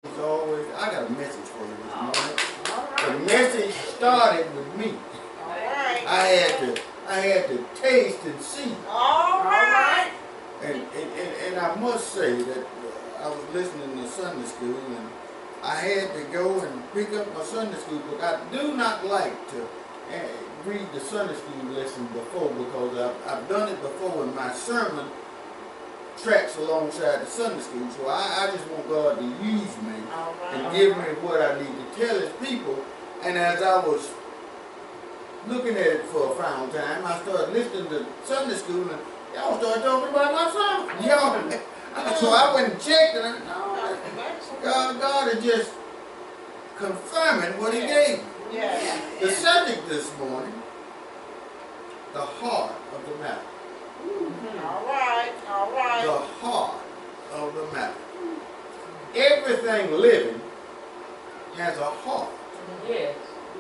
It's always, I got a message for you this morning. The message started with me. All right. I had to taste and see. All right. And I must say that I was listening to Sunday school and I had to go and pick up my Sunday school book. I do not like to read the Sunday school lesson before because I've done it before in my sermon tracks alongside the Sunday school. So I just want God to use me and give me what I need to tell His people. And as I was looking at it for a final time, I started listening to Sunday school and y'all started talking about my sermon. So I went and checked and I God is just confirming what He gave me. Yes. The subject this morning, the heart of the matter. All right. All right. The heart of the matter. Everything living has a heart. Yes.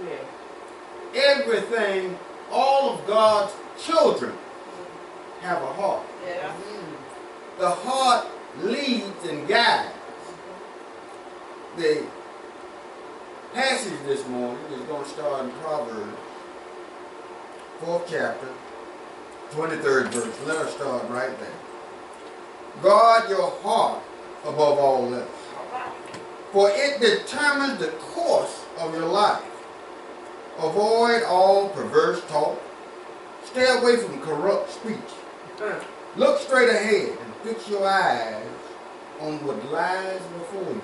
Yes. Everything, all of God's children have a heart. Yeah. The heart leads and guides. The passage this morning is going to start in Proverbs, 4th chapter, 23rd verse. Let us start right there. Guard your heart above all else, for it determines the course of your life. Avoid all perverse talk. Stay away from corrupt speech. Look straight ahead and fix your eyes on what lies before you.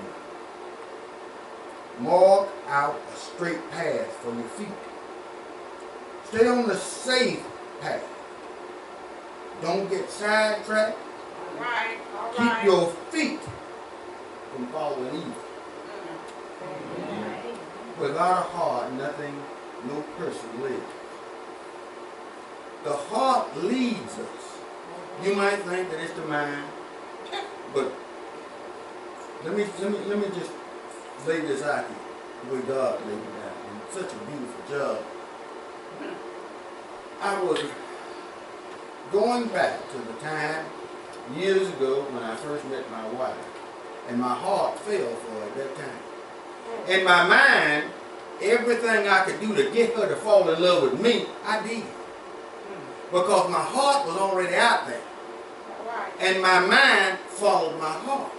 Mark out a straight path for your feet. Stay on the safe path. Don't get sidetracked. All right. All Keep right. your feet from following evil. Without a heart, nothing, no person lives. The heart leads us. You might think that it's the mind, but let me just lay this out here the way God laid it out. And such a beautiful job. I was going back to the time years ago when I first met my wife, and my heart fell for her at that time. In my mind, everything I could do to get her to fall in love with me, I did. Because my heart was already out there. And my mind followed my heart.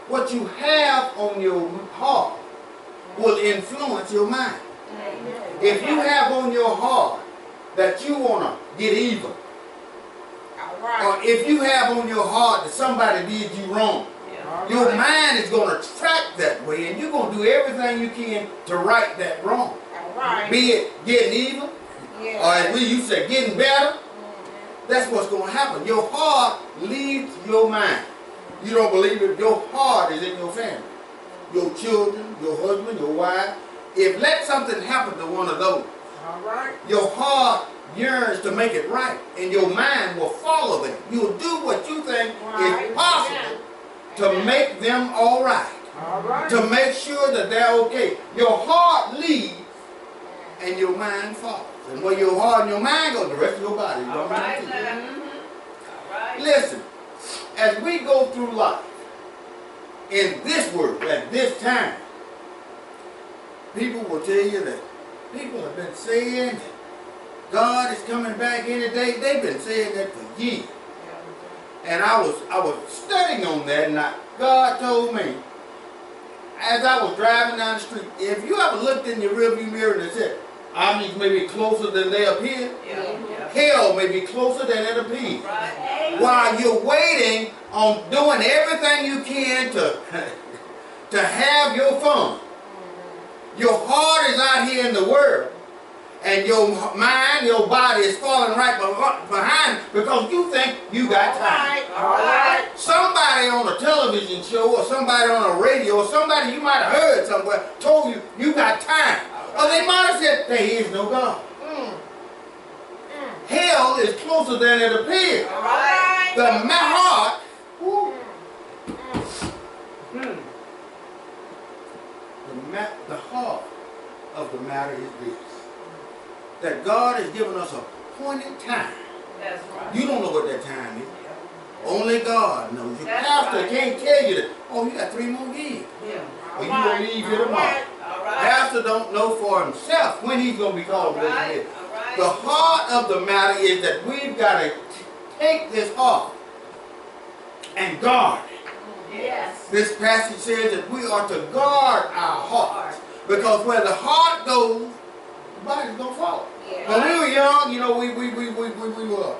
What you have on your heart will influence your mind. If you have on your heart that you want to get even, or if you have on your heart that somebody did you wrong, your mind is going to track that way, and you're going to do everything you can to right that wrong. Be it getting even, or as we used to say, getting better. That's what's going to happen. Your heart leads your mind. You don't believe it? Your heart is in your family. Your children, your husband, your wife. If let something happen to one of those, your heart yearns to make it right, and your mind will follow them. You'll do what you think is possible to make them all right, to make sure that they're okay. Your heart leads, and your mind follows. And where your heart and your mind go, the rest of your body is going to go. Listen, as we go through life, in this world, at this time, people will tell you that people have been saying that God is coming back any day. They've been saying that for years. And I was studying on that, and God told me, as I was driving down the street, if you ever looked in your rearview mirror and said, objects may be closer than they appear, hell may be closer than it appears. While you're waiting on doing everything you can to have your fun, your heart is out here in the world, and your mind, your body is falling right behind because you think you got time. Somebody on a television show or somebody on a radio or somebody you might have heard somewhere told you you got time. Or they might have said, there is no God. Hell is closer than it appears. The heart, the heart of the matter is this: that God has given us a appointed time. That's right. You don't know what that time is. Only God knows. Your pastor can't tell you that, oh, you got 3 more years. Yeah. or you gonna leave here tomorrow. All right. Pastor don't know for himself when he's gonna be called to listen here. The heart of the matter is that we've got to take this heart and guard it. Yes. This passage says that we are to guard our heart, because where the heart goes, the body's gonna follow. Yeah. When we were young, you know, we were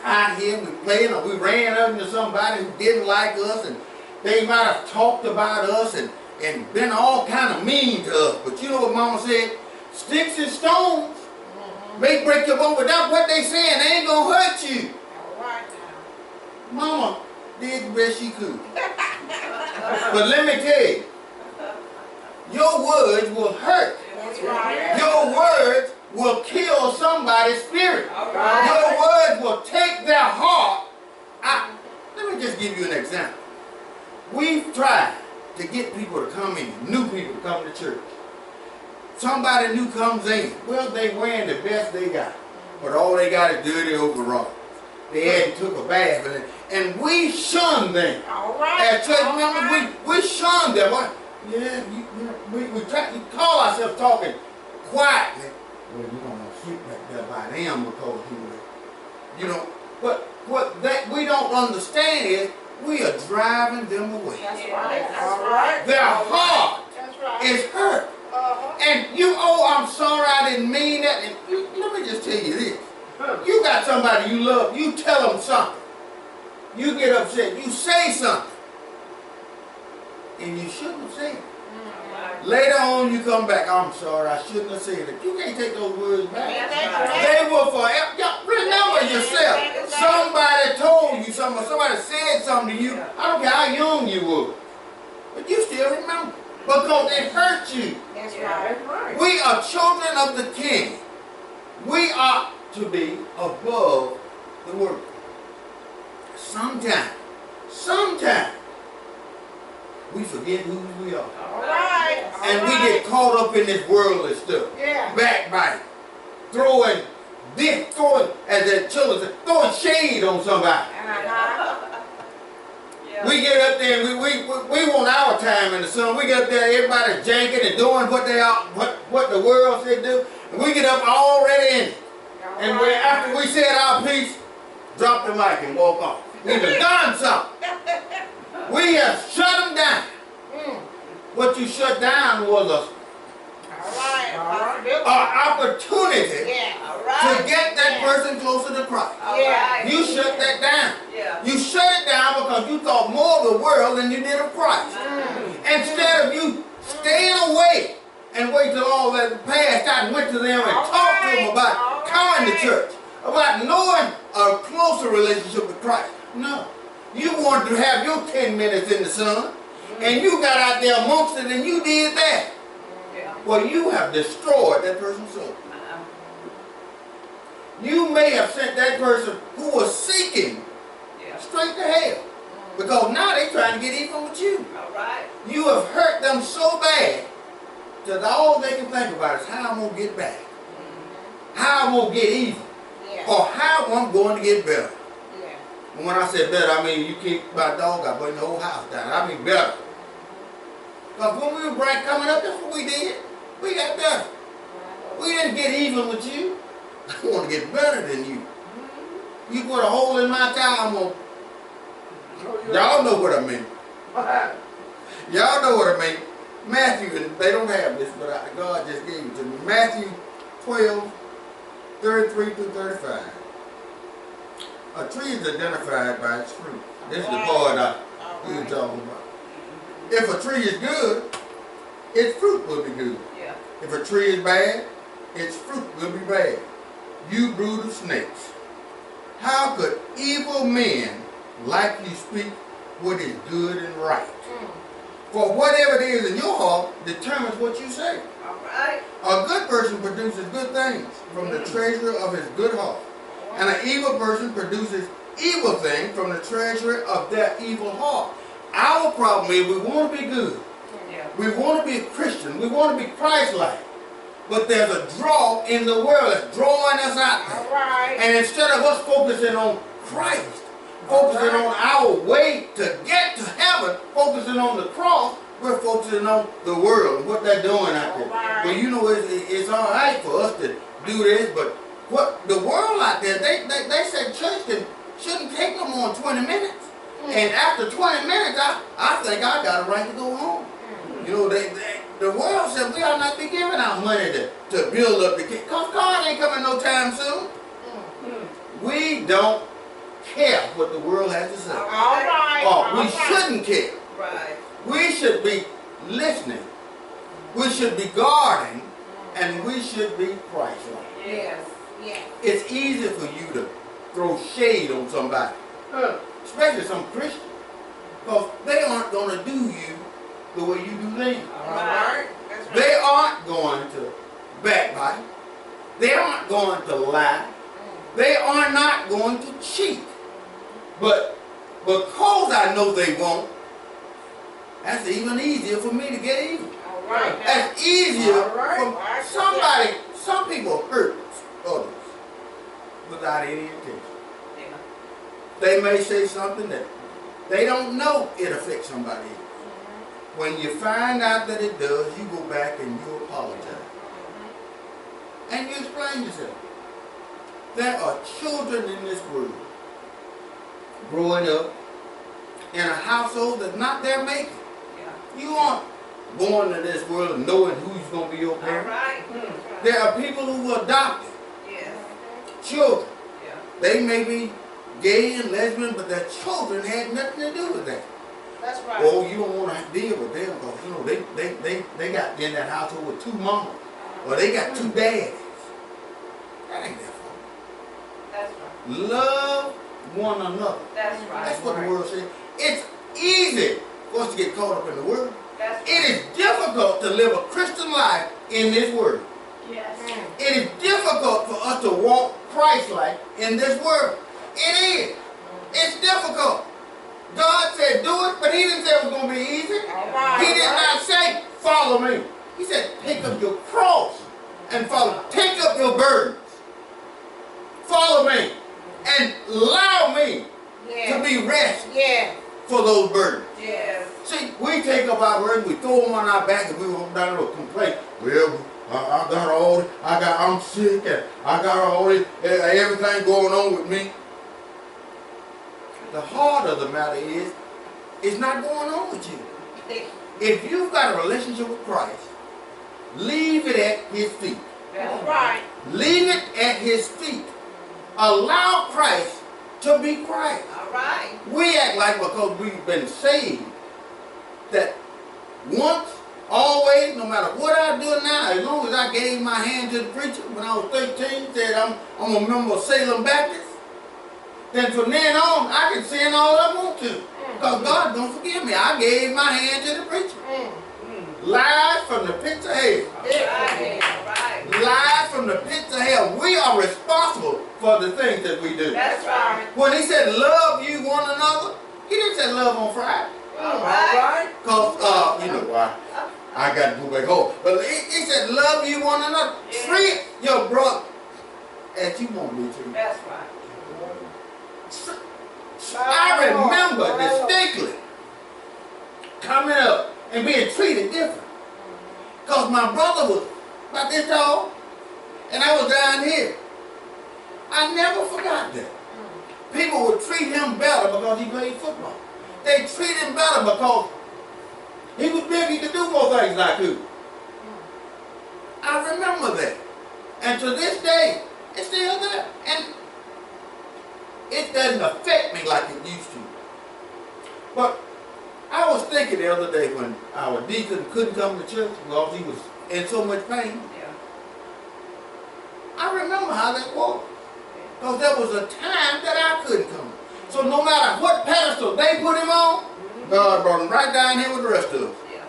out here, we playing, or we ran into somebody who didn't like us, and they might have talked about us and been all kind of mean to us. But you know what Mama said? Sticks and stones may break your bone, but that's what they saying. They ain't gonna hurt you. All right now. Mama did the best she could. But let me tell you, your words will hurt. That's right. Your words will kill somebody's spirit. All right. Your words will take their heart out. Let me just give you an example. We've tried to get people to come in, new people to come to church. Somebody new comes in. Well, they wearing the best they got, but all they got is dirty overalls. They hadn't took a bath, and we shun them. All right. As church All members, right. we shun them. Yeah, we try to call ourselves talking quietly. Well, you don't want to sleep like that by them because you know. But what that we don't understand is we are driving them away. That's right. That's right. Their heart That's right. is hurt. And you, I'm sorry, I didn't mean that. And let me just tell you this. You got somebody you love, you tell them something. You get upset, you say something. And you shouldn't have said it. Later on you come back, I'm sorry, I shouldn't have said it. You can't take those words back. They will forever. Remember yourself. Somebody told you something, somebody said something to you. I don't care how young you were. But you still remember. Because it hurt you. That's right. We are children of the King. We ought to be above the world. Sometimes, we forget who we are. All right. And we get caught up in this worldly stuff. Yeah. Backbiting. Throwing, as the children say, throwing shade on somebody. We get up there and we want our time in the sun. We get up there, everybody's janking and doing what they are, what the world said do. And we get up already in it. And after we said our piece, drop the mic and walk off. We've done something. We have shut them down. What you shut down was an opportunity to get that person closer to Christ. You shut that down. You shut it down because you thought more of the world than you did of Christ. Instead of you staying away and wait till all that passed out and went to them and talked to them about coming to church, about knowing a closer relationship with Christ. No. You wanted to have your 10 minutes in the sun, and you got out there amongst it and you did that. Well, you have destroyed that person's soul. You may have sent that person who was seeking straight to hell. Because now they're trying to get even with you. You have hurt them so bad that all they can think about is how I'm going to get back. How I'm going to get even. Or how I'm going to get better. And when I say better, I mean you kick my dog, I burn the whole house down. I mean better. Because when we were coming up, that's what we did. We got better. We didn't get even with you. I want to get better than you. You put a hole in my tire, I'm going to... Y'all know what I mean. Y'all know what I mean. Matthew, they don't have this, but God just gave it to me. Matthew 12, 33 through 35. A tree is identified by its fruit. This is the part we were talking about. If a tree is good, its fruit will be good. If a tree is bad, its fruit will be bad. You brood of snakes. How could evil men like you speak what is good and right? For whatever it is in your heart determines what you say. A good person produces good things from the treasure of his good heart. And an evil person produces evil things from the treasury of their evil heart. Our problem is we want to be good. We want to be a Christian. We want to be Christ-like. But there's a draw in the world that's drawing us out there. And instead of us focusing on Christ, focusing on our way to get to heaven, focusing on the cross, We're focusing on the world and what they're doing out there. Right. Well, you know, it's all right for us to do this, but what the world out there, they said church shouldn't take no more than 20 minutes. And after 20 minutes, I think I got a right to go home. You know, the world said we ought not be giving out money to build up the kingdom. Because God ain't coming no time soon. We don't care what the world has to say. All right. Or we shouldn't care. Right. We should be listening. We should be guarding. And we should be Christ-like. Yes. Yes. It's easy for you to throw shade on somebody. Especially some Christians. Because they aren't going to do you the way you do them. All right. That's right. They aren't going to backbite. They aren't going to lie. They are not going to cheat. But because I know they won't, that's even easier for me to get even. All right. That's easier All right. for somebody. Some people hurt others without any intention. Yeah. They may say something that they don't know it affects somebody else. When you find out that it does, you go back and you apologize. And you explain yourself. There are children in this world growing up in a household that's not their making. Yeah. You aren't born to this world knowing who's going to be your All parent. right. There are people who were adopted, Yes. children. Yeah. They may be gay and lesbian, but their children had nothing to do with that. That's right. Oh, you don't want to deal with them because, you know, they got in that household with 2 mamas. Or they got 2 daddies. That ain't their fault. That's right. Love one another. That's right. That's what the word says. It's easy for us to get caught up in the world. That's right. It is difficult to live a Christian life in this world. Yes. It is difficult for us to walk Christ-like in this world. It is. It's difficult. God said do it, but he didn't say it was going to be easy. All right. He did not say, follow me. He said, take up your cross and follow. Take up your burdens. Follow me. And allow me to be rest for those burdens. Yes. See, we take up our burdens, we throw them on our back, and we walk down and complain. Well, I'm sick, and I got all this, everything going on with me. The heart of the matter is, it's not going on with you. If you've got a relationship with Christ, leave it at his feet. That's right. Leave it at his feet. Allow Christ to be Christ. All right. We act like because we've been saved, that once, always, no matter what I do now, as long as I gave my hand to the preacher when I was 13, said I'm a member of Salem Baptist, then from then on, I can sin all I want to. Because God don't forgive me. I gave my hand to the preacher. Lies from the pits of hell. Right. Lies from the pits of hell. We are responsible for the things that we do. That's right. When he said love you one another, he didn't say love on Friday. All right. Because, you know why? I got to go back home. But he said love you one another. Yeah. Treat your brother as you want to be treated. That's right. I remember distinctly coming up and being treated different. Because my brother was about this tall, and I was down here. I never forgot that. People would treat him better because he played football. They treated him better because he was big, he could do more things than I could. I remember that. And to this day, it's still there. And it doesn't affect me like it used to. But I was thinking the other day when our deacon couldn't come to church because he was in so much pain. Yeah. I remember how that was. Because there was a time that I couldn't come. So no matter what pedestal they put him on, God brought him right down here with the rest of us. Yeah.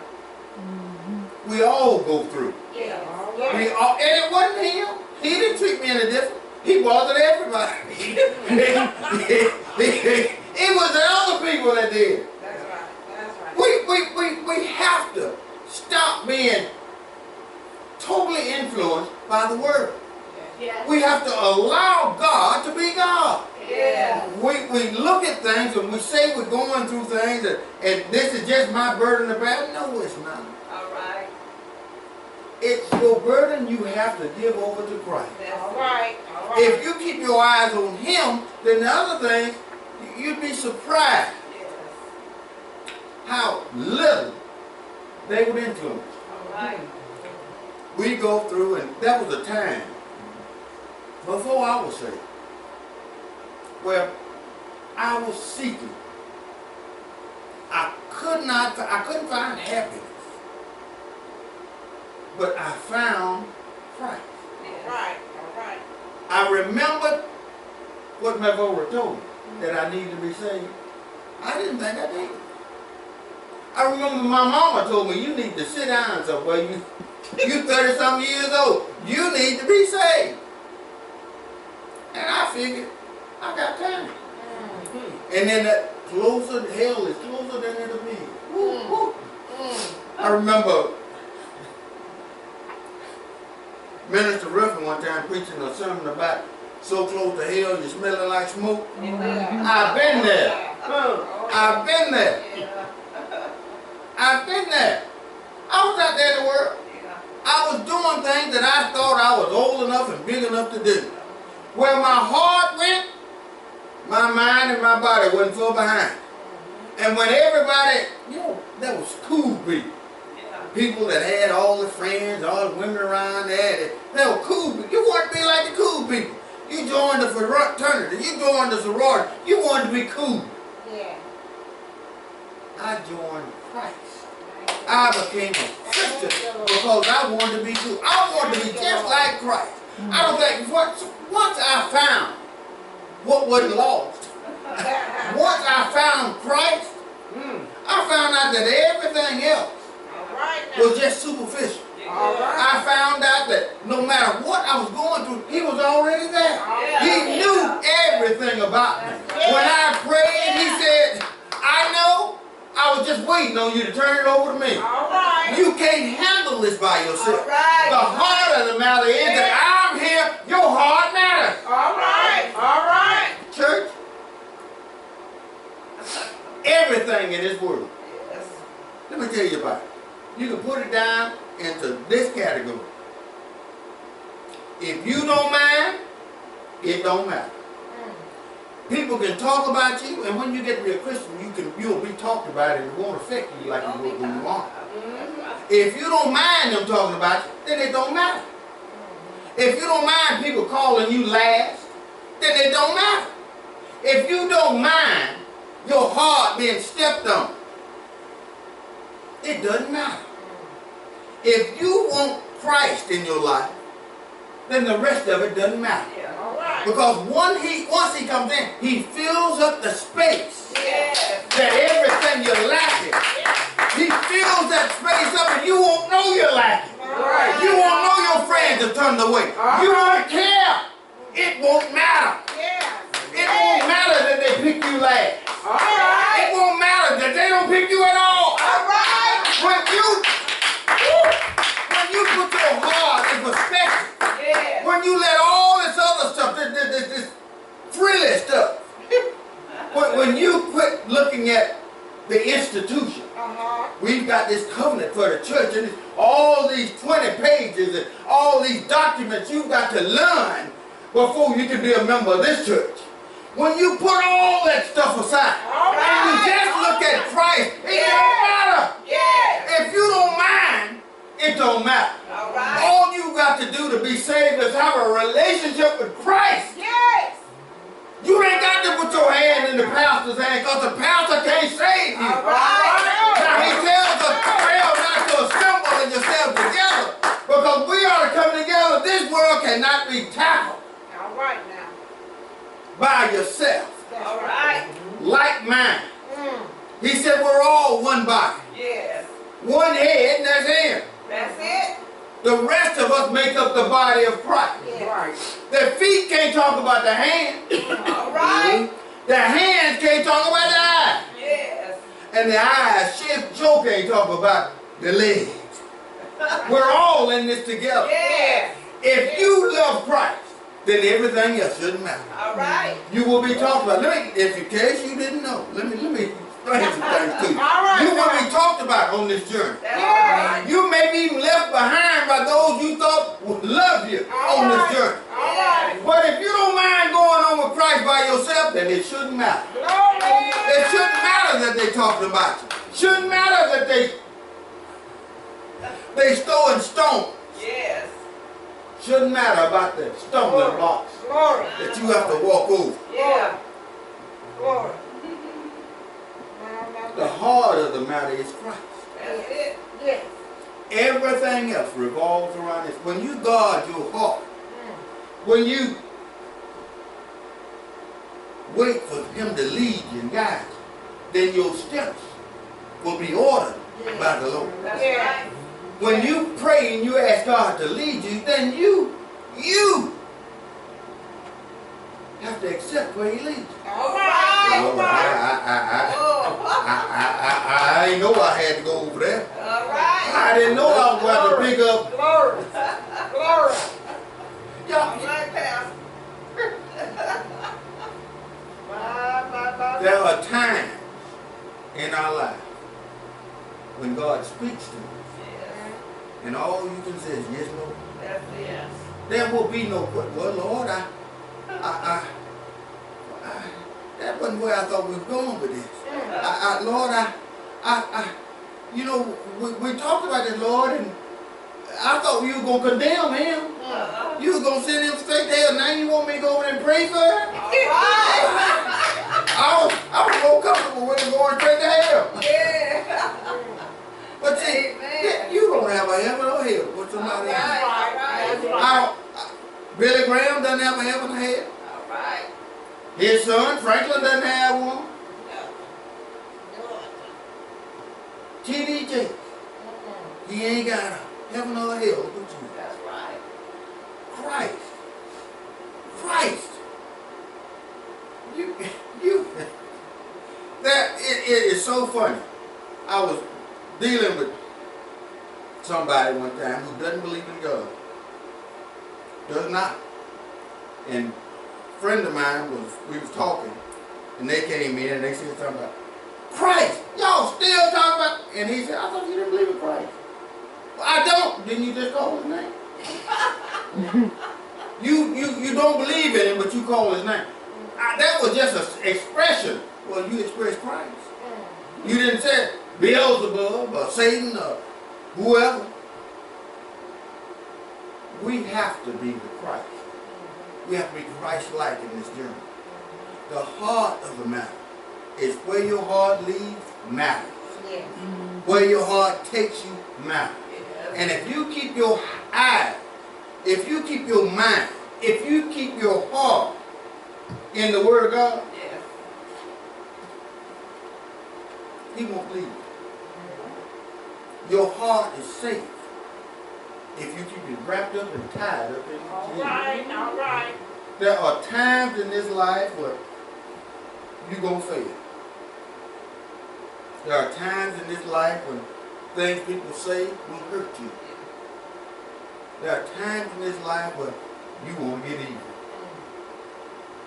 We all go through. Yeah. We all, and it wasn't him. He didn't treat me any different. He bothered everybody. It was the other people that did. That's right. That's right. We have to stop being totally influenced by the world. Yeah. We have to allow God to be God. Yeah. We look at things, and we say we're going through things, and this is just my burden to bear. No, it's not. All right. It's your burden you have to give over to Christ. All right. All right. If you keep your eyes on Him, then the other things, you'd be surprised Yes. how little they would influence. All right. We go through, and that was a time before I was saved where I was seeking. I couldn't find happiness, but I found Christ. All right. All right. I remembered what my Lord told me, that I needed to be saved. I didn't think I did. I remember my mama told me, you need to sit down somewhere. You 30-something years old. You need to be saved. And I figured, I got time. And then that closer, hell is closer than it'll be. Woo, woo. I remember Minister Ruffin one time preaching a sermon about so close to hell you're smelling like smoke. I've been there. I've been there. I've been there. I was out there in the world. I was doing things that I thought I was old enough and big enough to do. Where my heart went, my mind and my body wasn't far behind. And when everybody, that was cool people. People that had all the friends, all the women around there, they were cool people. You want to be like the cool people. You joined the fraternity, you joined the sorority, you wanted to be cool. Yeah. I joined Christ. I became a Christian because I wanted to be cool. I wanted to be just like Christ. I was like, once I found what wasn't lost, once I found Christ, I found out that everything else was just superficial. I found out that no matter what I was going through, He was already there. He knew everything about me. When I prayed, He said, I know. I was just waiting on you to turn it over to me. You can't handle this by yourself. The heart of the matter is that I'm here. Your heart matters. All right. All right. Church, everything in this world, let me tell you about it. You can put it down into this category. If you don't mind, it don't matter. People can talk about you, and when you get to be a Christian, you'll be talked about, and it won't affect you like it would when you aren't. If you don't mind them talking about you, then it don't matter. If you don't mind people calling you last, then it don't matter. If you don't mind your heart being stepped on, it doesn't matter. If you want Christ in your life, then the rest of it doesn't matter. Because once he comes in, He fills up the space that everything you're lacking. He fills that space up and you won't know you're lacking. You won't know your friends have turned away. You won't care. It won't matter. It won't matter that they pick you last. It won't matter that they don't pick you at all. When you put your heart in perspective, when you let all this other stuff, this frilly stuff, when you quit looking at the institution, we've got this covenant for the church, and all these 20 pages and all these documents you've got to learn before you can be a member of this church. When you put all that stuff aside, and you just look at Christ, it don't matter. If you don't mind, it don't matter. All you got to do to be saved is have a relationship with Christ. You ain't got to put your hand in the pastor's hand because the pastor can't save you. Now he tells us not to assemble yourselves together because we are to come together. This world cannot be tackled by yourself. Like mine. He said we're all one body. One head, and that's Him. That's it. The rest of us make up the body of Christ. The feet can't talk about the hands. The hands can't talk about the eyes. And the eyes sure can't talk about the legs. We're all in this together. If you love Christ, then everything else shouldn't matter. All right. You will be talked about. If in case you didn't know, let me explain some things to you. All right. You will be talked about on this journey. That's right. You may be even left behind by those you thought would love you on this journey. All right. But if you don't mind going on with Christ by yourself, then it shouldn't matter. Glory. It shouldn't matter that they talked about you. Shouldn't matter that they throwing stones. Yes. Shouldn't matter about the stumbling blocks Glory. that you have to walk over. Yeah. Glory. The heart of the matter is Christ. That's it. Yes. Everything else revolves around this. When you guard your heart, when you wait for Him to lead you and guide you, then your steps will be ordered by the Lord. That's right. When you pray and you ask God to lead you, then you have to accept where He leads you. All right. Lord, I didn't know I had to go over there. All right. I didn't know I was going to pick up. Glory. Glory. Y'all, All right, Pastor. Bye. there are times in our life when God speaks to us, and all you can say is, yes, Lord. That's it. There will be no, well, Lord, that wasn't where I thought we were going with this. Lord, you know, we talked about it, Lord, and I thought you were going to condemn him. You were going to send him straight there. Now you want me to go over there and pray for him? I was more comfortable with him going straight to hell. Yeah. But see, you don't have a heaven or hell with somebody else. Right. Billy Graham doesn't have a heaven or hell. All right. His son, Franklin, doesn't have one. T.D. Jakes, he ain't got a heaven or hell with you. That's right. Christ. It is so funny. I was dealing with somebody one time who doesn't believe in God. Does not. And a friend of mine we was talking, and they came in and they said something about Christ. Y'all still talking about, and he said, I thought you didn't believe in Christ. Well, I don't. Didn't you just call his name? You don't believe in him, but you call his name. That was just an expression. Well, you express Christ. You didn't say Beelzebub or Satan or whoever. We have to be the Christ. We have to be Christ-like in this journey. The heart of the matter is where your heart leads matters. Yes. Where your heart takes you matters. And if you keep your eye, if you keep your mind, if you keep your heart in the Word of God, He won't leave you. Your heart is safe if you keep it wrapped up and tied up in Jesus. All right. There are times in this life where you're going to fail. There are times in this life when things people say will hurt you. There are times in this life where you won't get even.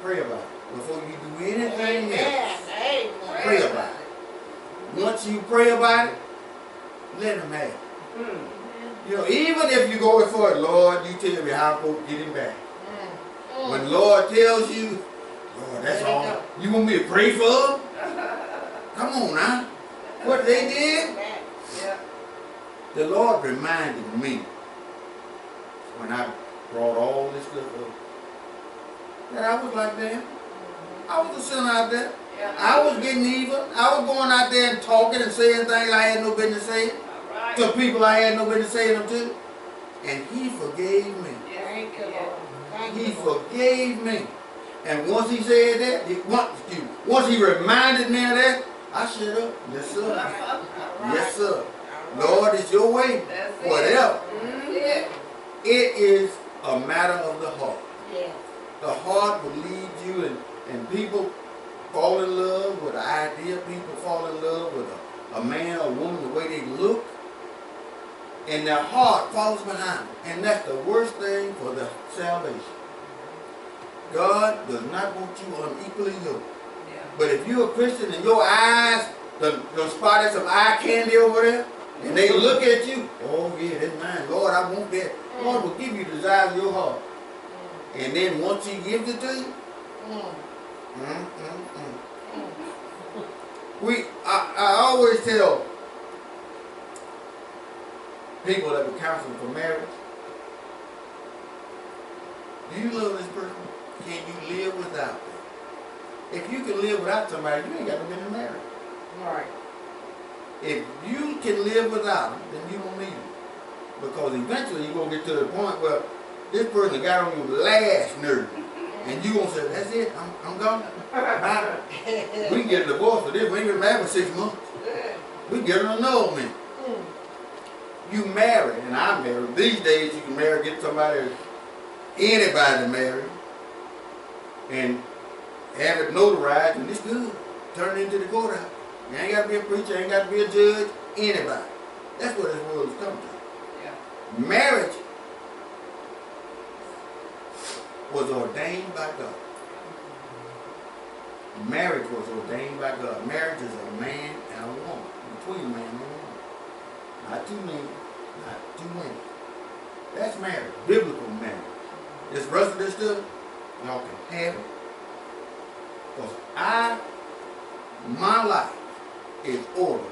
Pray about it. Before you do anything else, pray about it. Once you pray about it, let him have it. You know, even if you go for it, Lord, you tell me how I'm supposed to get him back. When the Lord tells you, Lord, that's all. You want me to pray for him? Come on now. What they did? The Lord reminded me when I brought all this stuff up that I was like them. I was a sinner out there. I was getting evil. I was going out there and talking and saying things I had no business saying to people I had no business saying them to. And He forgave me. Thank you, Lord. He forgave me. And once He said that, once He reminded me of that, I shut up. Yes, sir. Yes, sir. Lord, it's your way. Whatever. It is a matter of the heart. The heart will lead you, and people fall in love with the idea. People fall in love with a man or woman, the way they look, and their heart falls behind them. And that's the worst thing for the salvation. God does not want you unequally yoked. Yeah. But if you're a Christian and your eyes, the spotted some eye candy over there, and they look at you, oh yeah, that's mine. Lord, I want that. Lord will give you the desires of your heart. And then once he gives it to you, I always tell people that we counsel for marriage, do you love this person? Can you live without them? If you can live without somebody, you ain't got to be in a marriage. Right. If you can live without them, then you don't need them. Because eventually you're going to get to the point where this person got on your last nerve. And you're going to say, that's it, I'm gone. Bye. We can get a divorce for this. We ain't been married for 6 months. We can get an annulment. You marry, and I'm married. These days you can marry, get somebody, anybody to marry, and have it notarized, and it's good. Turn it into the courthouse. You ain't got to be a preacher, ain't got to be a judge, anybody. That's what this world has come to. Yeah. Marriage was ordained by God. Marriage was ordained by God. Marriage is a man and a woman, between a man and a woman. Not two men, not two women. That's marriage, biblical marriage. This rest of this stuff, y'all can have it. Because my life is ordered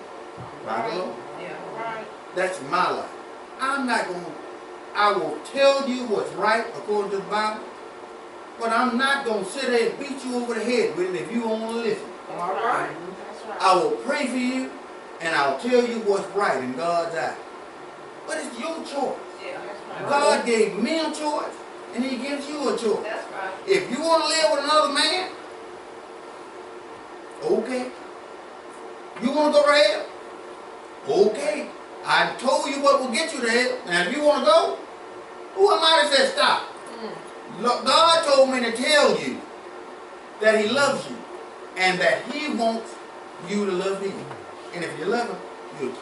by the Lord. Yeah, right. That's my life. I will tell you what's right according to the Bible, but I'm not going to sit there and beat you over the head with it if you don't want to listen. All right. That's right. I will pray for you, and I'll tell you what's right in God's eyes. But it's your choice. Yeah, that's right. God gave me a choice, and he gives you a choice. That's right. If you want to live with another man, okay. You want to go to hell? Okay. I told you what will get you to hell. And if you want to go, who am I to say stop? God told me to tell you that he loves you and that he wants you to love him. And if you love him, you'll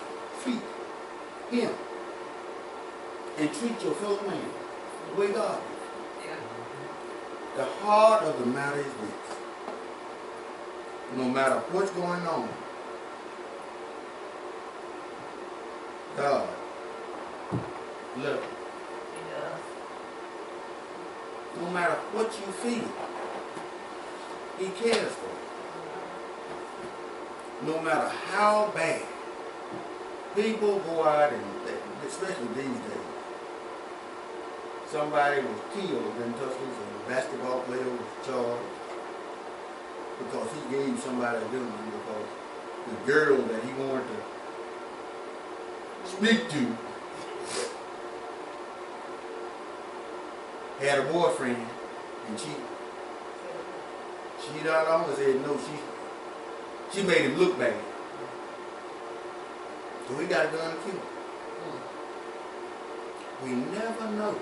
treat him and treat your fellow man the way God does. Yeah. The heart of the matter is this. No matter what's going on, God loves you. He does. No matter what you feel, he cares for you. No matter how bad people go out and, especially these days, somebody was killed in Tuscaloosa, a basketball player was charged because he gave somebody a gun because the girl that he wanted to speak to had a boyfriend, and she not only said no, she made him look bad. So he got a gun to kill him. We never know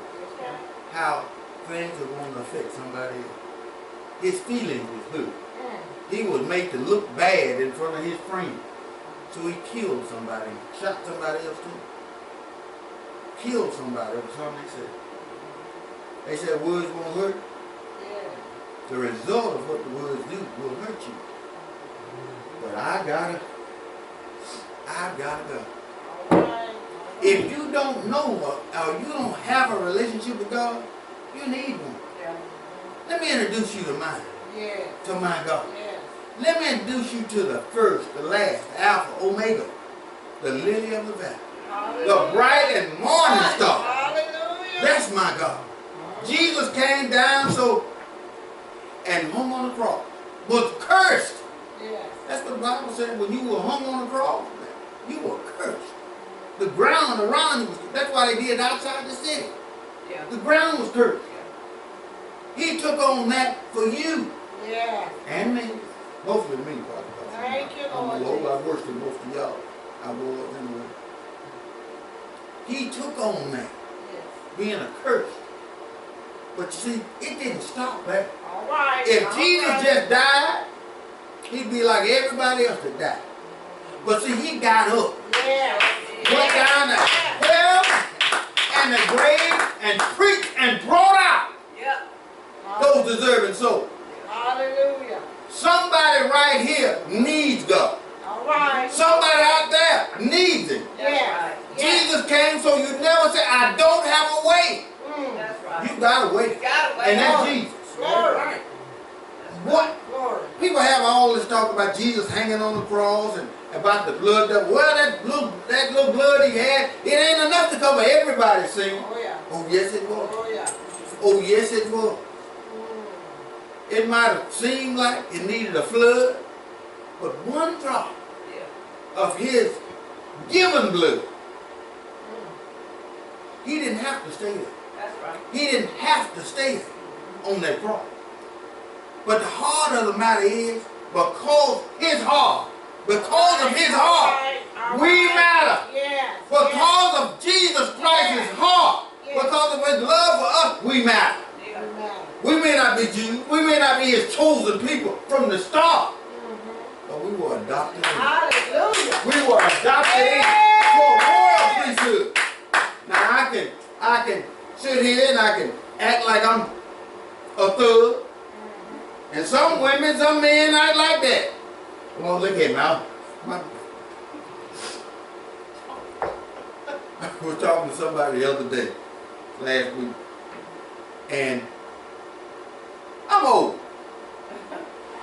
how things are going to affect somebody else. His feelings was hurt. He was made to look bad in front of his friend. So he killed somebody, shot somebody else too. Killed somebody, or something they said. They said words won't hurt. The result of what the words do will hurt you. But I gotta go. If you don't know or you don't have a relationship with God, you need one. Let me introduce you to mine. To my God. Let me introduce you to the first, the last, the Alpha, Omega, the lily of the valley, the bright and morning star. Hallelujah. That's my God. Jesus came down and hung on the cross, was cursed. That's what the Bible said. When you were hung on the cross, you were cursed. The ground around you was cursed. That's why they did it outside the city. The ground was cursed. He took on that for you and me. Mostly me, probably. Thank you, I'm Lord. the Lord. I worse than most of y'all. I was anyway. He took on that, being a curse. But you see, it didn't stop there. All right. If Jesus just died, he'd be like everybody else that died. But see, he got up, went down to hell and the grave, and preached and brought out those deserving souls. Hallelujah. Somebody right here needs God. All right. Somebody out there needs Him. Yes. Yes. Jesus came so you never say, I don't have a way. That's right. You got a way. You got a way. And that's Jesus. Glory. What? Glory. People have all this talk about Jesus hanging on the cross and about the blood. Well, that little blood He had, it ain't enough to cover everybody's sin. Oh, yeah. Oh, yes, it was. Oh, yeah. Oh, yes, it was. It might have seemed like it needed a flood, but one drop of His given blood, He didn't have to stay there. That's right. He didn't have to stay there on that cross. But the heart of the matter is, because of His heart, we matter. Yes. Because of Jesus Christ's heart, because of His love for us, we matter. We may not be Jews, we may not be His chosen people from the start, but we were adopted in. Hallelujah. We were adopted in for a royal priesthood. Now I can sit here and I can act like I'm a thug. And some women, some men act like that. Well, look at me. I was talking to somebody the other day, last week, and I'm old.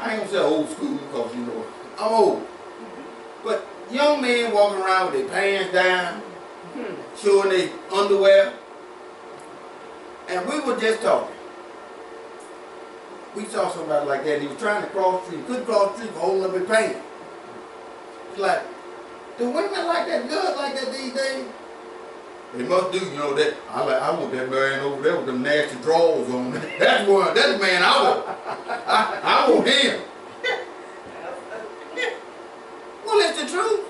I ain't gonna say old school because you know I'm old. But young men walking around with their pants down, showing their underwear, and we were just talking. We saw somebody like that, and he was trying to cross the street. He couldn't cross the street for holding up his pants. It's like, do women like that good like that these days? They must do, you know, that. I want that man over there with them nasty drawers on. That's the man I want. I want him. Well, it's the truth.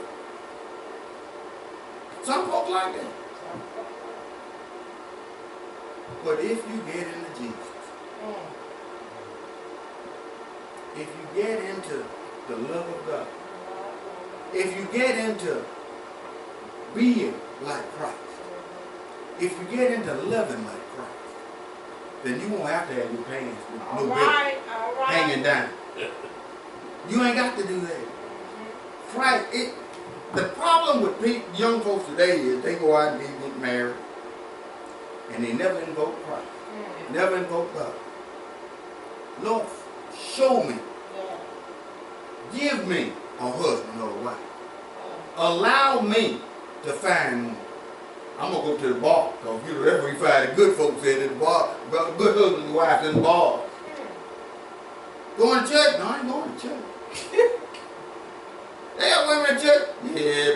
Some folks like that. But if you get into Jesus, if you get into the love of God, if you get into being like Christ, if you get into loving like Christ, then you won't have to have your pants with no belt hanging down. You ain't got to do that. Christ, the problem with young folks today is they go out and they get married and they never invoke Christ. Never invoke God. Lord, show me. Give me a husband or a wife. Allow me to find one. I'm going to go to the bar, because you know that's where you find the good folks at the bar, good husbands and wives in the bar. Going to church? No, I ain't going to church. They have women in church? Yeah,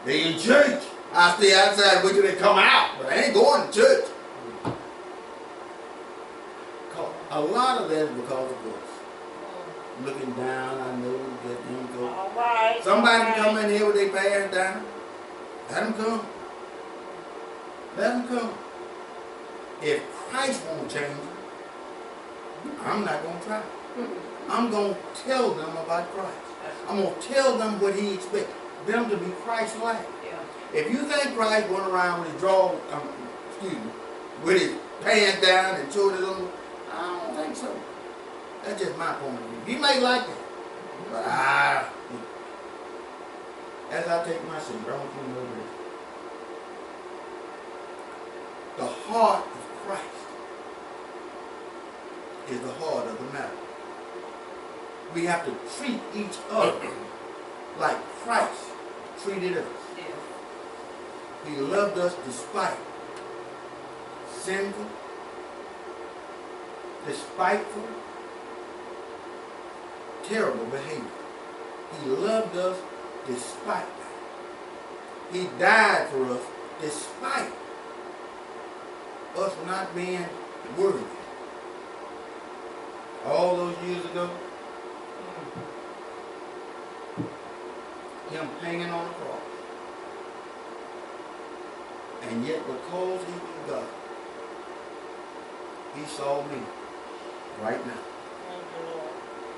they in church. I stay outside wait till they come out, but I ain't going to church. A lot of that is because of us. Looking down, I know that them go. All right. Somebody come in here with their pants down. Let them come. Let them come. If Christ won't change them, I'm not going to try. I'm going to tell them about Christ. I'm going to tell them what He expects. Them to be Christ-like. Yeah. If you think Christ went around with his drawers, with his pants down and showed his own, I don't think so. That's just my point of view. He may like it, but as I take my seat, I want you to know this. The heart of Christ is the heart of the matter. We have to treat each other like Christ treated us. He loved us despite sinful, despiteful, terrible behavior. He loved us despite that. He died for us despite us not being worthy. All those years ago, Him hanging on the cross. And yet because He was God, He saw me right now.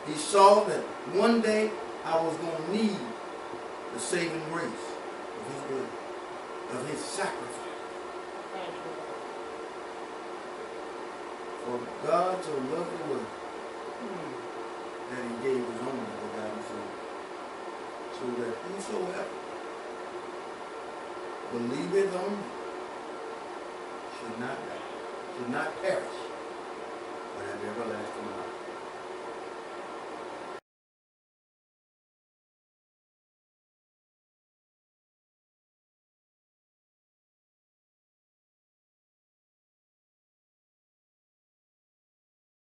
He saw that one day I was going to need the saving grace of His blood, of His sacrifice. For For God so loved the world that he gave his only begotten Son, so that whosoever believeth on him should not die, should not perish, but have everlasting life.